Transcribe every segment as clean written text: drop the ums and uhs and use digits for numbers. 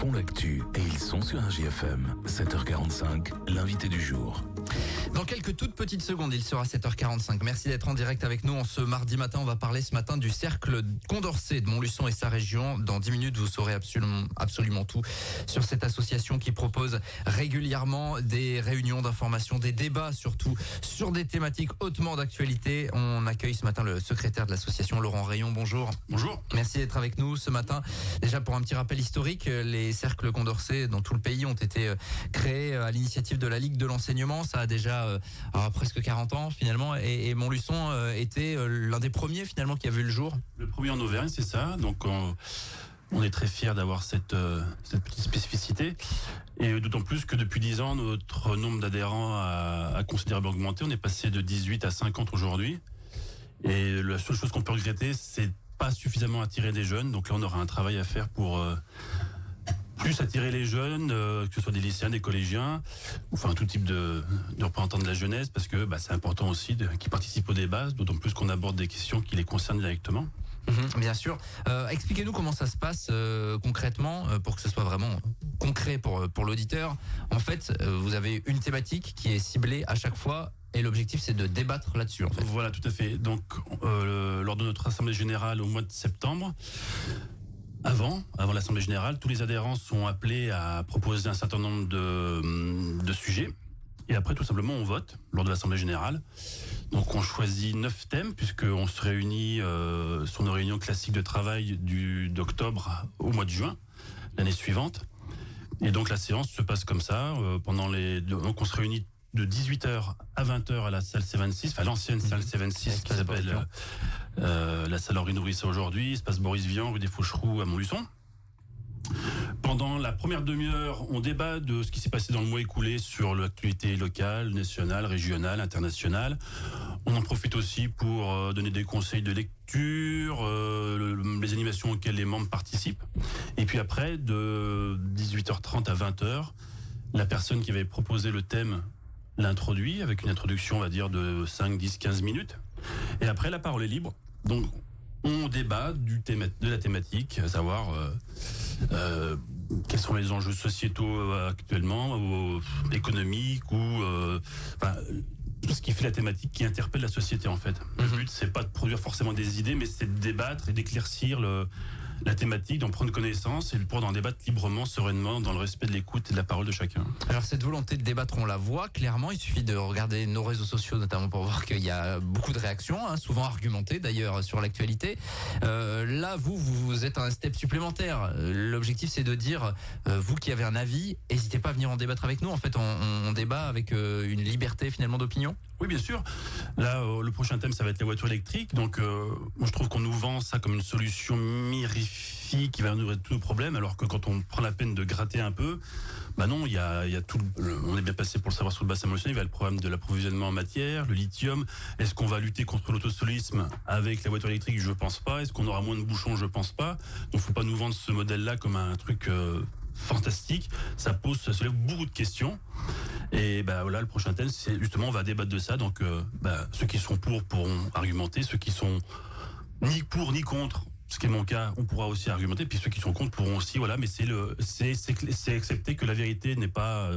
font l'actu et ils sont sur un JFM. 7h45, l'invité du jour. Dans quelques toutes petites secondes, il sera 7h45. Merci d'être en direct avec nous en ce mardi matin. On va parler ce matin du cercle Condorcet de Montluçon et sa région. Dans 10 minutes, vous saurez absolument tout sur cette association qui propose régulièrement des réunions d'information, des débats surtout sur des thématiques hautement d'actualité. On accueille ce matin le secrétaire de l'association, Laurent Rayon. Bonjour. Bonjour. Merci d'être avec nous ce matin. Déjà pour un petit rappel historique, les cercles Condorcet dans tout le pays ont été créés à l'initiative de la Ligue de l'enseignement. Ça a déjà presque 40 ans finalement, et Montluçon était l'un des premiers finalement qui a vu le jour. Le premier en Auvergne, c'est ça. Donc on est très fiers d'avoir cette petite spécificité, et d'autant plus que depuis 10 ans, notre nombre d'adhérents a considérablement augmenté. On est passé de 18 à 50 aujourd'hui, et la seule chose qu'on peut regretter, c'est pas suffisamment attirer des jeunes. Donc là, on aura un travail à faire pour plus attirer les jeunes, que ce soit des lycéens, des collégiens, enfin tout type de représentants de la jeunesse, parce que c'est important aussi qu'ils participent au débat, d'autant plus qu'on aborde des questions qui les concernent directement. Bien sûr. Expliquez-nous comment ça se passe concrètement, pour que ce soit vraiment concret pour l'auditeur. En fait, vous avez une thématique qui est ciblée à chaque fois, et l'objectif c'est de débattre là-dessus. En fait. Voilà, tout à fait. Donc lors de notre assemblée générale au mois de septembre, avant l'Assemblée générale, tous les adhérents sont appelés à proposer un certain nombre de sujets. Et après, tout simplement, on vote lors de l'Assemblée générale. Donc, on choisit 9 thèmes, puisqu'on se réunit sur nos réunions classiques de travail d'octobre au mois de juin, l'année suivante. Et donc, la séance se passe comme ça. Donc, on se réunit de 18h à 20h à la salle C26, enfin l'ancienne salle C26 qui s'appelle la salle Henri Nourrisset aujourd'hui, espace Boris Vian, rue des Faucheroux à Montluçon. Pendant la première demi-heure, on débat de ce qui s'est passé dans le mois écoulé sur l'actualité locale, nationale, régionale, internationale. On en profite aussi pour donner des conseils de lecture, les animations auxquelles les membres participent. Et puis après, de 18h30 à 20h, la personne qui avait proposé le thème l'introduit avec une introduction, on va dire, de 5, 10, 15 minutes. Et après, la parole est libre. Donc, on débat de la thématique, à savoir quels sont les enjeux sociétaux actuellement, économiques, ou tout ce qui fait la thématique qui interpelle la société en fait. Le but, c'est pas de produire forcément des idées, mais c'est de débattre et d'éclaircir la thématique, d'en prendre connaissance et de pouvoir en débattre librement, sereinement, dans le respect de l'écoute et de la parole de chacun. Alors cette volonté de débattre, on la voit clairement. Il suffit de regarder nos réseaux sociaux notamment pour voir qu'il y a beaucoup de réactions, souvent argumentées d'ailleurs sur l'actualité. Là, vous êtes à un step supplémentaire. L'objectif, c'est de dire, vous qui avez un avis, n'hésitez pas à venir en débattre avec nous. En fait, on débat avec une liberté finalement d'opinion. Oui, bien sûr. Là, le prochain thème, ça va être les voitures électriques. Donc, moi, je trouve qu'on nous vend ça comme une solution mirifique qui va résoudre tous nos problèmes, alors que quand on prend la peine de gratter un peu, non, il y a tout. On est bien passé pour le savoir sur le bassin monial. Il y a le problème de l'approvisionnement en matière, le lithium. Est-ce qu'on va lutter contre l'autosolisme avec la voiture électrique? Je pense pas. Est-ce qu'on aura moins de bouchons? Je pense pas. Donc, faut pas nous vendre ce modèle-là comme un truc fantastique. Ça soulève beaucoup de questions. Et voilà, le prochain thème, c'est justement, on va débattre de ça. Donc, ceux qui sont pour pourront argumenter, ceux qui sont ni pour ni contre, ce qui est mon cas, on pourra aussi argumenter. Puis ceux qui sont contre pourront aussi, voilà. Mais c'est accepter que la vérité n'est pas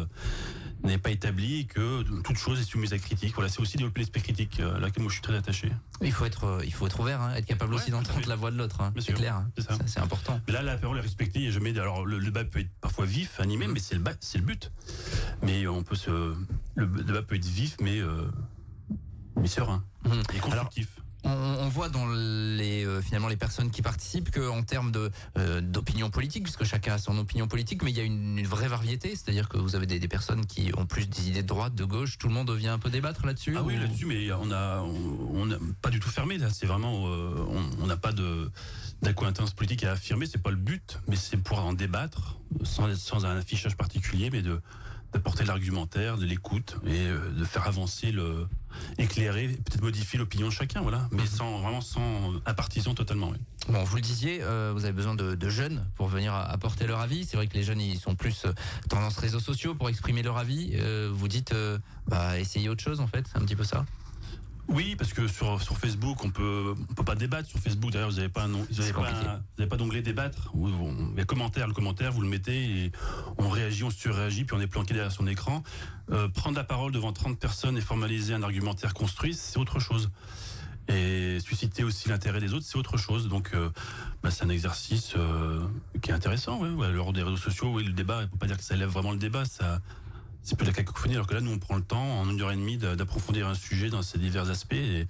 établie et que toute chose est soumise à critique. Voilà, c'est aussi développer l'esprit critique à laquelle moi je suis très attaché. Il faut être ouvert, être capable aussi d'entendre la voix de l'autre. C'est clair, c'est important. Mais là, la parole est respectée. Il y a jamais. Alors le débat peut être parfois vif, animé, mais c'est le but. Mais le débat peut être vif, mais serein et constructif. Alors, on voit dans finalement les personnes qui participent qu'en termes d'opinion politique, puisque chacun a son opinion politique, mais il y a une vraie variété, c'est-à-dire que vous avez des personnes qui ont plus des idées de droite, de gauche, tout le monde vient un peu débattre là-dessus. Ah oui, là-dessus, mais on a pas du tout fermé là. C'est vraiment on n'a pas d'accointance politique à affirmer. C'est pas le but, mais c'est pour en débattre sans un affichage particulier, mais d'apporter l'argumentaire, de l'écoute et de faire avancer éclairer, peut-être modifier l'opinion de chacun, voilà, mais sans impartisan totalement. Oui. Bon, vous le disiez, vous avez besoin de jeunes pour venir apporter leur avis. C'est vrai que les jeunes, ils sont plus tendance réseaux sociaux pour exprimer leur avis. Vous dites, essayez autre chose en fait, c'est un petit peu ça. Oui, parce que sur Facebook, on peut pas débattre sur Facebook. D'ailleurs, vous n'avez pas d'onglet débattre. Il y a commentaire, le commentaire, vous le mettez et on réagit, on surréagit, puis on est planqué derrière son écran. Prendre la parole devant 30 personnes et formaliser un argumentaire construit, c'est autre chose. Et susciter aussi l'intérêt des autres, c'est autre chose. Donc, c'est un exercice qui est intéressant. Ouais. Lors des réseaux sociaux, oui, le débat, il ne faut pas dire que ça élève vraiment le débat. C'est plus de la cacophonie, alors que là, nous, on prend le temps, en 1h30, d'approfondir un sujet dans ses divers aspects. Et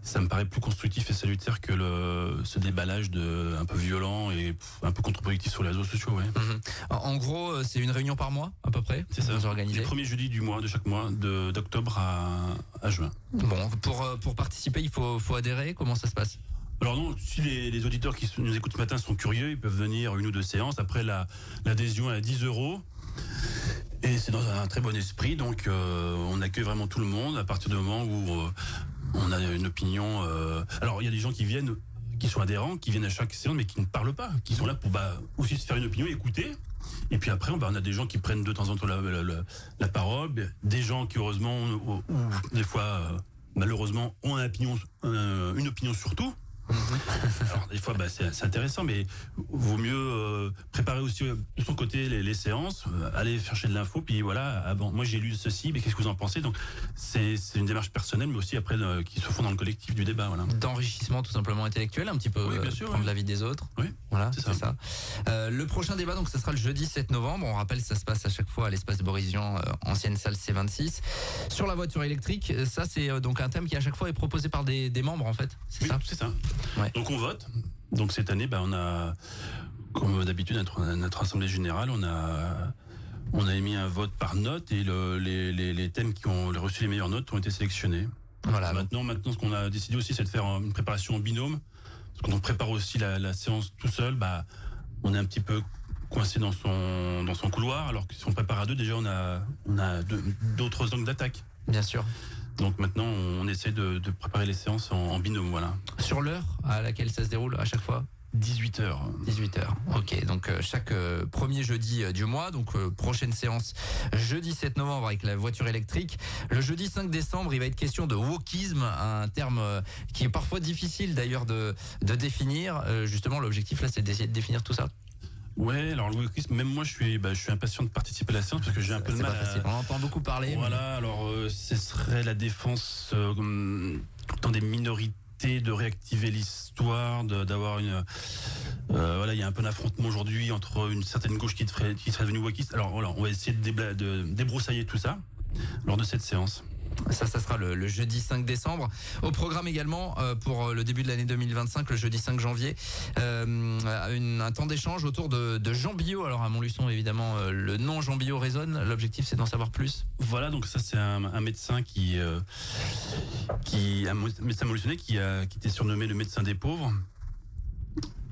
ça me paraît plus constructif et salutaire que ce déballage un peu violent et un peu contre-productif sur les réseaux sociaux. Ouais. En gros, c'est une réunion par mois, à peu près. C'est ça. Vous organisez. Le premier jeudi du mois, de chaque mois, d'octobre à juin. Bon, pour participer, il faut adhérer. Comment ça se passe? Alors non, si les auditeurs qui nous écoutent ce matin sont curieux, ils peuvent venir 1 ou 2 séances. Après, l'adhésion est à 10 €. Et c'est dans un très bon esprit, donc on accueille vraiment tout le monde à partir du moment où on a une opinion. Alors il y a des gens qui sont adhérents, qui viennent à chaque séance, mais qui ne parlent pas, qui sont là pour aussi se faire une opinion, écouter. Et puis après, on a des gens qui prennent de temps en temps la parole, des gens qui heureusement ou des fois malheureusement ont une opinion sur tout. Alors des fois c'est intéressant, mais vaut mieux préparer aussi de son côté les séances, aller chercher de l'info, puis voilà, moi j'ai lu ceci, mais qu'est-ce que vous en pensez? Donc c'est une démarche personnelle, mais aussi après qui se font dans le collectif du débat. Voilà. D'enrichissement tout simplement intellectuel, un petit peu, oui, bien sûr, prendre l'avis des autres. Oui, voilà, c'est ça. Le prochain débat, donc ça sera le jeudi 7 novembre. On rappelle, ça se passe à chaque fois à l'espace Boris Vian, ancienne salle C26. Sur la voiture électrique, ça c'est donc un thème qui à chaque fois est proposé par des membres en fait. C'est ça. C'est ça. Ouais. Donc on vote. Donc cette année, on a, comme d'habitude, notre assemblée générale, on a émis un vote par note et les thèmes qui ont reçu les meilleures notes ont été sélectionnés. Voilà. Maintenant, ce qu'on a décidé aussi, c'est de faire une préparation en binôme. Parce qu'on prépare aussi la séance tout seul, on est un petit peu coincé dans son couloir. Alors que si on prépare à 2, déjà on a d'autres angles d'attaque. Bien sûr. Donc maintenant, on essaie de préparer les séances en binôme, voilà. Sur l'heure à laquelle ça se déroule à chaque fois? 18h. 18h, ok. Donc chaque premier jeudi du mois, donc prochaine séance jeudi 7 novembre avec la voiture électrique. Le jeudi 5 décembre, il va être question de wokisme, un terme qui est parfois difficile d'ailleurs de définir. Justement, l'objectif là, c'est d'essayer de définir tout ça. Ouais, alors le wokisme, même moi je suis impatient de participer à la séance parce que j'ai un peu de mal à... On entend beaucoup parler. Voilà, alors ce serait la défense tout le temps des minorités, de réactiver l'histoire, d'avoir une... voilà, il y a un peu d'affrontement aujourd'hui entre une certaine gauche qui serait devenue wokiste. Alors voilà, on va essayer de débroussailler tout ça lors de cette séance. Ça sera le jeudi 5 décembre. Au programme également, pour le début de l'année 2025, le jeudi 5 janvier, un temps d'échange autour de Jean Billot. Alors à Montluçon, évidemment, le nom Jean Billot résonne. L'objectif, c'est d'en savoir plus. Voilà, donc ça, c'est un médecin un médecin montluçonnais qui était surnommé le médecin des pauvres.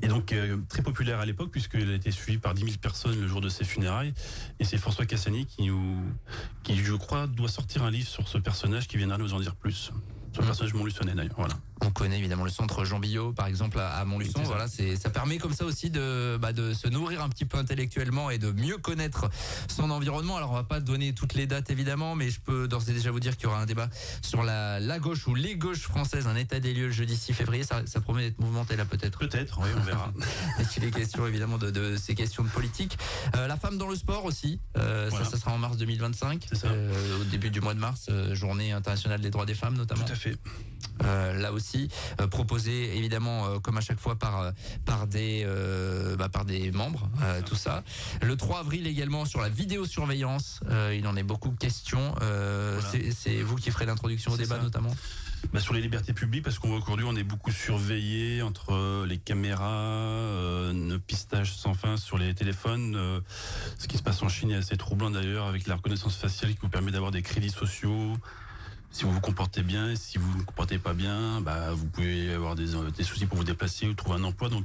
Et donc très populaire à l'époque puisqu'il a été suivi par 10 000 personnes le jour de ses funérailles. Et c'est François Cassani qui je crois doit sortir un livre sur ce personnage qui viendra nous en dire plus. Sur le personnage montluçonnais d'ailleurs. Voilà. On connaît évidemment le centre Jean Billot par exemple à Montluçon. Voilà, ça permet comme ça aussi de se nourrir un petit peu intellectuellement et de mieux connaître son environnement. Alors on va pas donner toutes les dates évidemment, mais je peux d'ores et déjà vous dire qu'il y aura un débat sur la gauche ou les gauches françaises, un état des lieux le jeudi 6 février. Ça promet d'être mouvementé là peut-être. Peut-être, oui, on verra. Et qu'il est question évidemment de ces questions de politique. La femme dans le sport aussi. Voilà. Ça sera en mars 2025. C'est ça. Au début du mois de mars, journée internationale des droits des femmes notamment. Tout à fait. Là aussi, proposé évidemment comme à chaque fois par des membres, tout ça. Le 3 avril également sur la vidéosurveillance, il en est beaucoup question. Voilà. C'est vous qui ferez l'introduction au débat notamment. Sur les libertés publiques, parce qu'on voit qu'aujourd'hui on est beaucoup surveillé entre les caméras, le pistage sans fin sur les téléphones. Ce qui se passe en Chine est assez troublant d'ailleurs, avec la reconnaissance faciale qui vous permet d'avoir des crédits sociaux. Si vous vous comportez bien, si vous ne vous comportez pas bien, vous pouvez avoir des soucis pour vous déplacer ou trouver un emploi. Donc,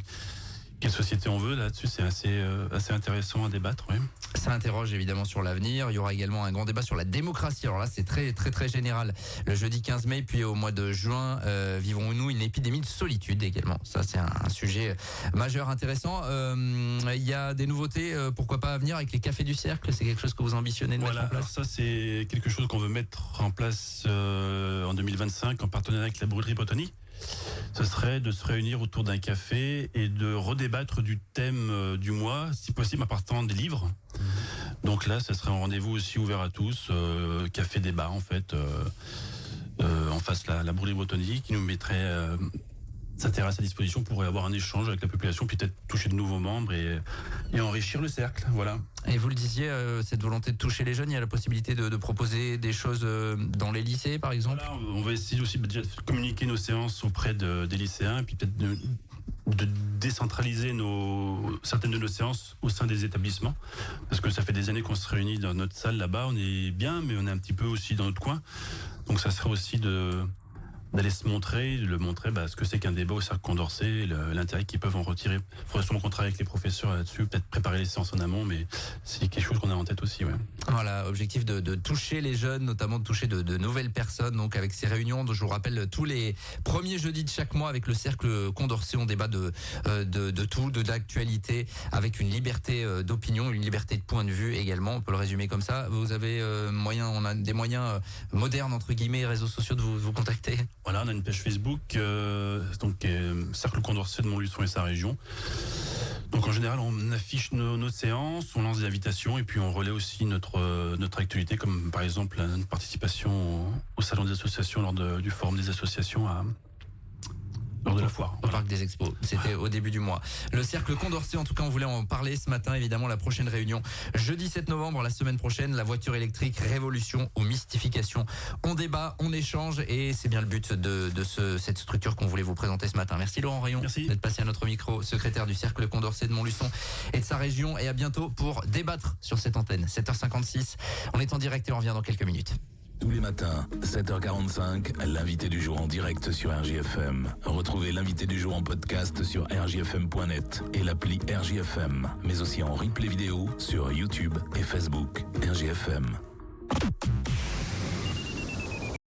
quelle société on veut là-dessus, c'est assez intéressant à débattre. Oui. Ça interroge évidemment sur l'avenir. Il y aura également un grand débat sur la démocratie. Alors là, c'est très très très général. Le jeudi 15 mai, puis au mois de juin, vivons-nous une épidémie de solitude également. Ça, c'est un sujet majeur, intéressant. Il y a des nouveautés, pourquoi pas à venir avec les cafés du cercle. C'est quelque chose que vous ambitionnez de mettre en place? Alors ça, c'est quelque chose qu'on veut mettre en place en 2025 en partenariat avec la brûlerie Bretonnie. Ce serait de se réunir autour d'un café et de redébattre du thème du mois, si possible en partant des livres. Donc là, ce serait un rendez-vous aussi ouvert à tous, café débat en fait, en face la brûlerie Bretonnie qui nous mettrait sa terrasse à disposition pour avoir un échange avec la population, puis peut-être toucher de nouveaux membres et enrichir le cercle. Voilà. Et vous le disiez, cette volonté de toucher les jeunes, il y a la possibilité de proposer des choses dans les lycées, par exemple. Voilà, on va essayer aussi déjà de communiquer nos séances auprès des lycéens, et puis peut-être de décentraliser certaines de nos séances au sein des établissements, parce que ça fait des années qu'on se réunit dans notre salle là-bas, on est bien, mais on est un petit peu aussi dans notre coin. Donc ça serait aussi d'aller se montrer, ce que c'est qu'un débat au cercle Condorcet, l'intérêt qu'ils peuvent en retirer. Il faudrait sûrement qu'on travaille avec les professeurs là-dessus, peut-être préparer les séances en amont, mais c'est quelque chose qu'on a en tête aussi. Ouais. Voilà, objectif de toucher les jeunes, notamment de toucher de nouvelles personnes, donc avec ces réunions, je vous rappelle, tous les premiers jeudis de chaque mois avec le cercle Condorcet, on débat de tout, de l'actualité, avec une liberté d'opinion, une liberté de point de vue également, on peut le résumer comme ça. Vous avez on a des moyens modernes, entre guillemets, réseaux sociaux de vous contacter? Voilà, on a une page Facebook, Cercle Condorcet de Montluçon et sa région. Donc en général, on affiche nos séances, on lance des invitations et puis on relaie aussi notre actualité, comme par exemple notre participation au salon des associations lors du forum des associations lors de la foire. Au Parc des Expos. C'était au début du mois. Le cercle Condorcet, en tout cas, on voulait en parler ce matin. Évidemment, la prochaine réunion, jeudi 7 novembre, la semaine prochaine, la voiture électrique, révolution ou mystification. On débat, on échange et c'est bien le but de cette structure qu'on voulait vous présenter ce matin. Merci Laurent Rayon d'être passé à notre micro, secrétaire du cercle Condorcet de Montluçon et de sa région. Et à bientôt pour débattre sur cette antenne. 7h56. On est en direct et on revient dans quelques minutes. Tous les matins, 7h45, l'invité du jour en direct sur RJFM. Retrouvez l'invité du jour en podcast sur rjfm.net et l'appli RJFM, mais aussi en replay vidéo sur YouTube et Facebook. RJFM.